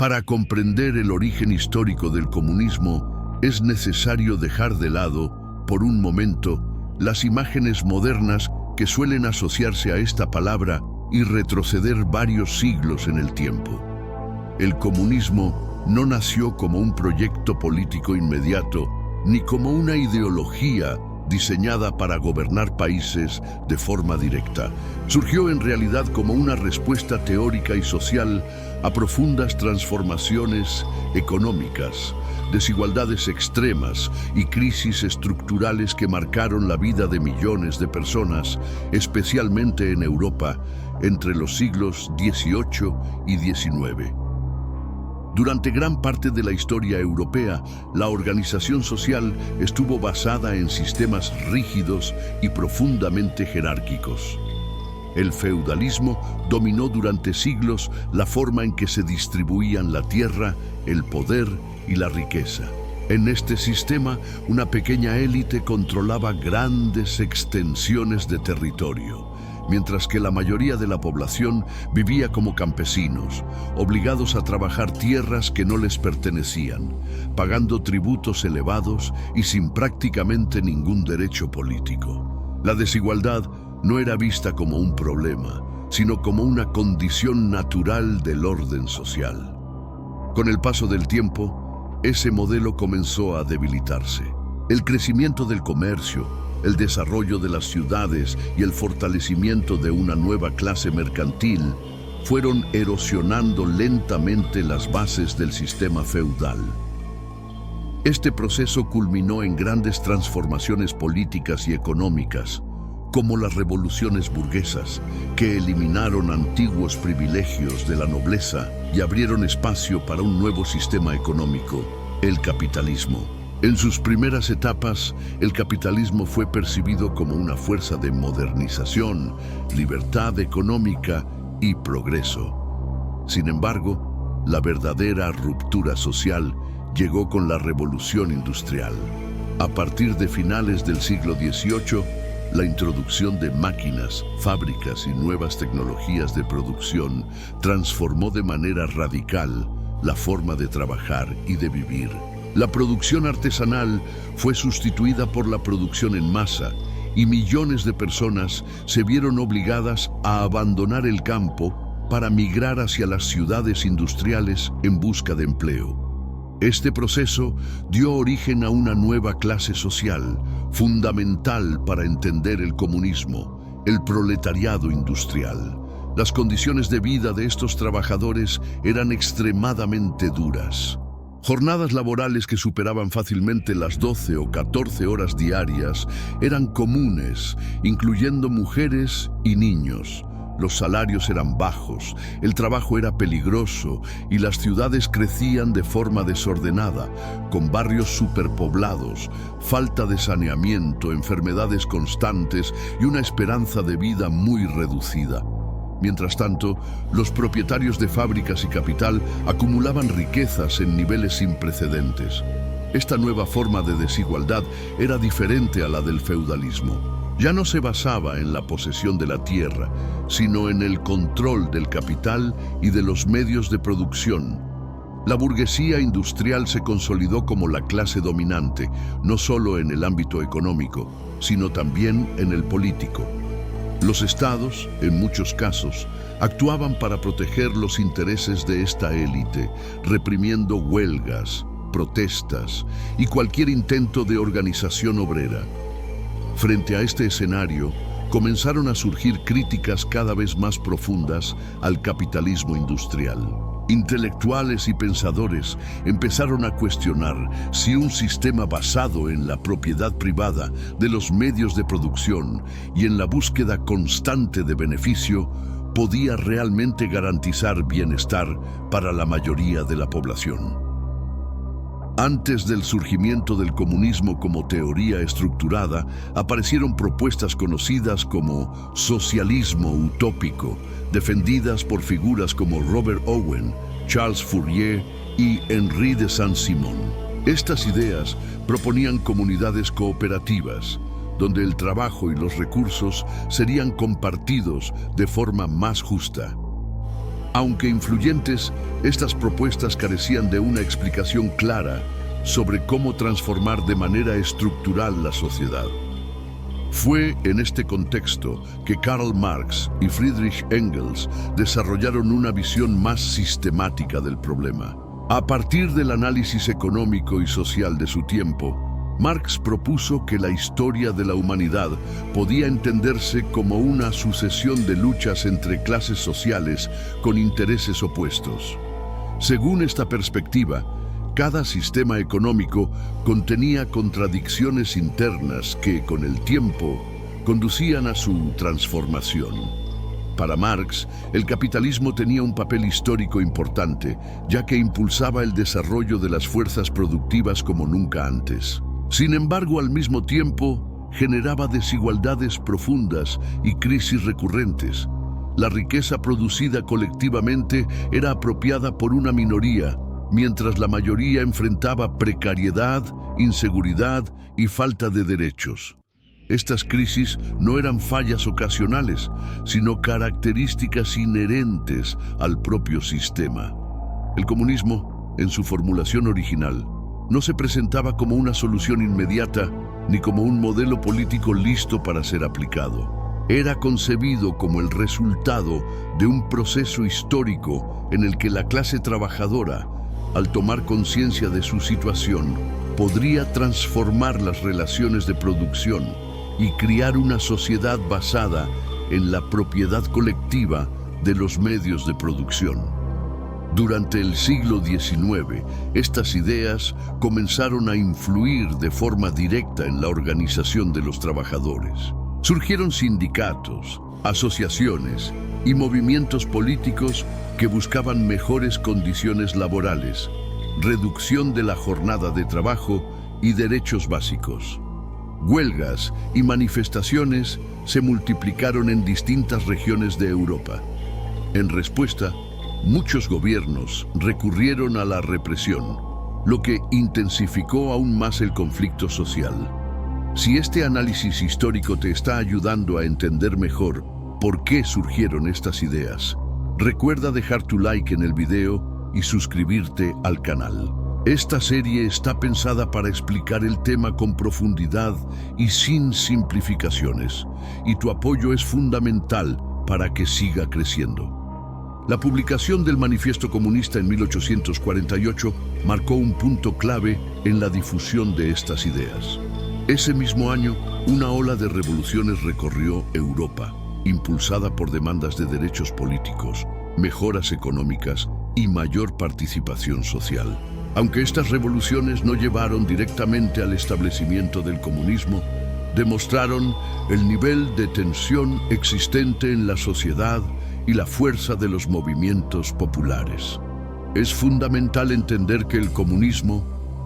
Para comprender el origen histórico del comunismo, es necesario dejar de lado, por un momento, las imágenes modernas que suelen asociarse a esta palabra y retroceder varios siglos en el tiempo. El comunismo no nació como un proyecto político inmediato, ni como una ideología diseñada para gobernar países de forma directa. Surgió en realidad como una respuesta teórica y social a profundas transformaciones económicas, desigualdades extremas y crisis estructurales que marcaron la vida de millones de personas, especialmente en Europa, entre los siglos XVIII y XIX. Durante gran parte de la historia europea, la organización social estuvo basada en sistemas rígidos y profundamente jerárquicos. El feudalismo dominó durante siglos la forma en que se distribuían la tierra, el poder y la riqueza. En este sistema, una pequeña élite controlaba grandes extensiones de territorio, mientras que la mayoría de la población vivía como campesinos, obligados a trabajar tierras que no les pertenecían, pagando tributos elevados y sin prácticamente ningún derecho político. La desigualdad no era vista como un problema, sino como una condición natural del orden social. Con el paso del tiempo, ese modelo comenzó a debilitarse. El crecimiento del comercio, el desarrollo de las ciudades y el fortalecimiento de una nueva clase mercantil fueron erosionando lentamente las bases del sistema feudal. Este proceso culminó en grandes transformaciones políticas y económicas, como las revoluciones burguesas, que eliminaron antiguos privilegios de la nobleza y abrieron espacio para un nuevo sistema económico, el capitalismo. En sus primeras etapas, el capitalismo fue percibido como una fuerza de modernización, libertad económica y progreso. Sin embargo, la verdadera ruptura social llegó con la Revolución Industrial. A partir de finales del siglo XVIII, la introducción de máquinas, fábricas y nuevas tecnologías de producción transformó de manera radical la forma de trabajar y de vivir. La producción artesanal fue sustituida por la producción en masa y millones de personas se vieron obligadas a abandonar el campo para migrar hacia las ciudades industriales en busca de empleo. Este proceso dio origen a una nueva clase social, fundamental para entender el comunismo, el proletariado industrial. Las condiciones de vida de estos trabajadores eran extremadamente duras. Jornadas laborales que superaban fácilmente las 12 o 14 horas diarias eran comunes, incluyendo mujeres y niños. Los salarios eran bajos, el trabajo era peligroso y las ciudades crecían de forma desordenada, con barrios superpoblados, falta de saneamiento, enfermedades constantes y una esperanza de vida muy reducida. Mientras tanto, los propietarios de fábricas y capital acumulaban riquezas en niveles sin precedentes. Esta nueva forma de desigualdad era diferente a la del feudalismo. Ya no se basaba en la posesión de la tierra, sino en el control del capital y de los medios de producción. La burguesía industrial se consolidó como la clase dominante, no solo en el ámbito económico, sino también en el político. Los estados, en muchos casos, actuaban para proteger los intereses de esta élite, reprimiendo huelgas, protestas y cualquier intento de organización obrera. Frente a este escenario, comenzaron a surgir críticas cada vez más profundas al capitalismo industrial. Intelectuales y pensadores empezaron a cuestionar si un sistema basado en la propiedad privada de los medios de producción y en la búsqueda constante de beneficio podía realmente garantizar bienestar para la mayoría de la población. Antes del surgimiento del comunismo como teoría estructurada, aparecieron propuestas conocidas como socialismo utópico, defendidas por figuras como Robert Owen, Charles Fourier y Henri de Saint-Simon. Estas ideas proponían comunidades cooperativas, donde el trabajo y los recursos serían compartidos de forma más justa. Aunque influyentes, estas propuestas carecían de una explicación clara sobre cómo transformar de manera estructural la sociedad. Fue en este contexto que Karl Marx y Friedrich Engels desarrollaron una visión más sistemática del problema. A partir del análisis económico y social de su tiempo, Marx propuso que la historia de la humanidad podía entenderse como una sucesión de luchas entre clases sociales con intereses opuestos. Según esta perspectiva, cada sistema económico contenía contradicciones internas que, con el tiempo, conducían a su transformación. Para Marx, el capitalismo tenía un papel histórico importante, ya que impulsaba el desarrollo de las fuerzas productivas como nunca antes. Sin embargo, al mismo tiempo, generaba desigualdades profundas y crisis recurrentes. La riqueza producida colectivamente era apropiada por una minoría, mientras la mayoría enfrentaba precariedad, inseguridad y falta de derechos. Estas crisis no eran fallas ocasionales, sino características inherentes al propio sistema. El comunismo, en su formulación original, no se presentaba como una solución inmediata ni como un modelo político listo para ser aplicado. Era concebido como el resultado de un proceso histórico en el que la clase trabajadora, al tomar conciencia de su situación, podría transformar las relaciones de producción y crear una sociedad basada en la propiedad colectiva de los medios de producción. Durante el siglo XIX, estas ideas comenzaron a influir de forma directa en la organización de los trabajadores. Surgieron sindicatos, asociaciones y movimientos políticos que buscaban mejores condiciones laborales, reducción de la jornada de trabajo y derechos básicos. Huelgas y manifestaciones se multiplicaron en distintas regiones de Europa. En respuesta, muchos gobiernos recurrieron a la represión, lo que intensificó aún más el conflicto social. Si este análisis histórico te está ayudando a entender mejor por qué surgieron estas ideas, recuerda dejar tu like en el video y suscribirte al canal. Esta serie está pensada para explicar el tema con profundidad y sin simplificaciones, y tu apoyo es fundamental para que siga creciendo. La publicación del Manifiesto Comunista en 1848 marcó un punto clave en la difusión de estas ideas. Ese mismo año, una ola de revoluciones recorrió Europa, impulsada por demandas de derechos políticos, mejoras económicas y mayor participación social. Aunque estas revoluciones no llevaron directamente al establecimiento del comunismo, demostraron el nivel de tensión existente en la sociedad y la fuerza de los movimientos populares. Es fundamental entender que el comunismo,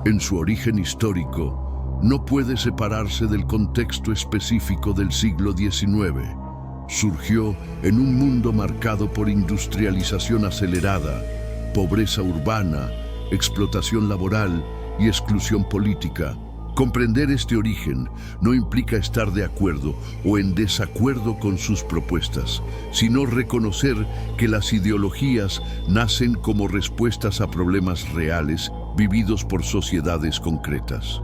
en su origen histórico, no puede separarse del contexto específico del siglo XIX. Surgió en un mundo marcado por industrialización acelerada, pobreza urbana, explotación laboral y exclusión política. Comprender este origen no implica estar de acuerdo o en desacuerdo con sus propuestas, sino reconocer que las ideologías nacen como respuestas a problemas reales vividos por sociedades concretas.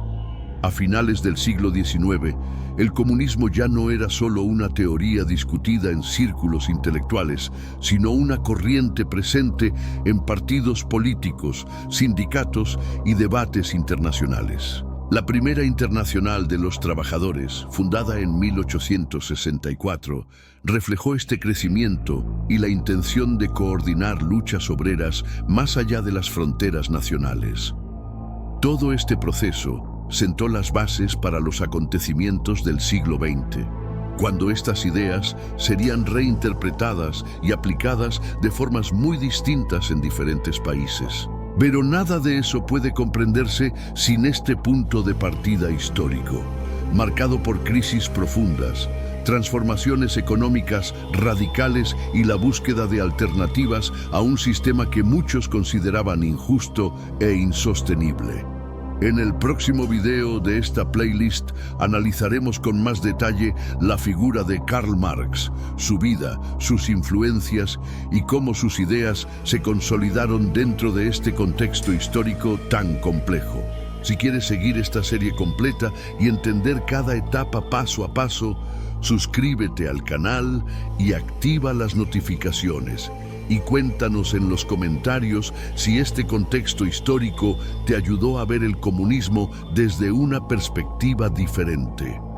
A finales del siglo XIX, el comunismo ya no era solo una teoría discutida en círculos intelectuales, sino una corriente presente en partidos políticos, sindicatos y debates internacionales. La Primera Internacional de los Trabajadores, fundada en 1864, reflejó este crecimiento y la intención de coordinar luchas obreras más allá de las fronteras nacionales. Todo este proceso sentó las bases para los acontecimientos del siglo XX, cuando estas ideas serían reinterpretadas y aplicadas de formas muy distintas en diferentes países. Pero nada de eso puede comprenderse sin este punto de partida histórico, marcado por crisis profundas, transformaciones económicas radicales y la búsqueda de alternativas a un sistema que muchos consideraban injusto e insostenible. En el próximo video de esta playlist analizaremos con más detalle la figura de Karl Marx, su vida, sus influencias y cómo sus ideas se consolidaron dentro de este contexto histórico tan complejo. Si quieres seguir esta serie completa y entender cada etapa paso a paso, suscríbete al canal y activa las notificaciones. Y cuéntanos en los comentarios si este contexto histórico te ayudó a ver el comunismo desde una perspectiva diferente.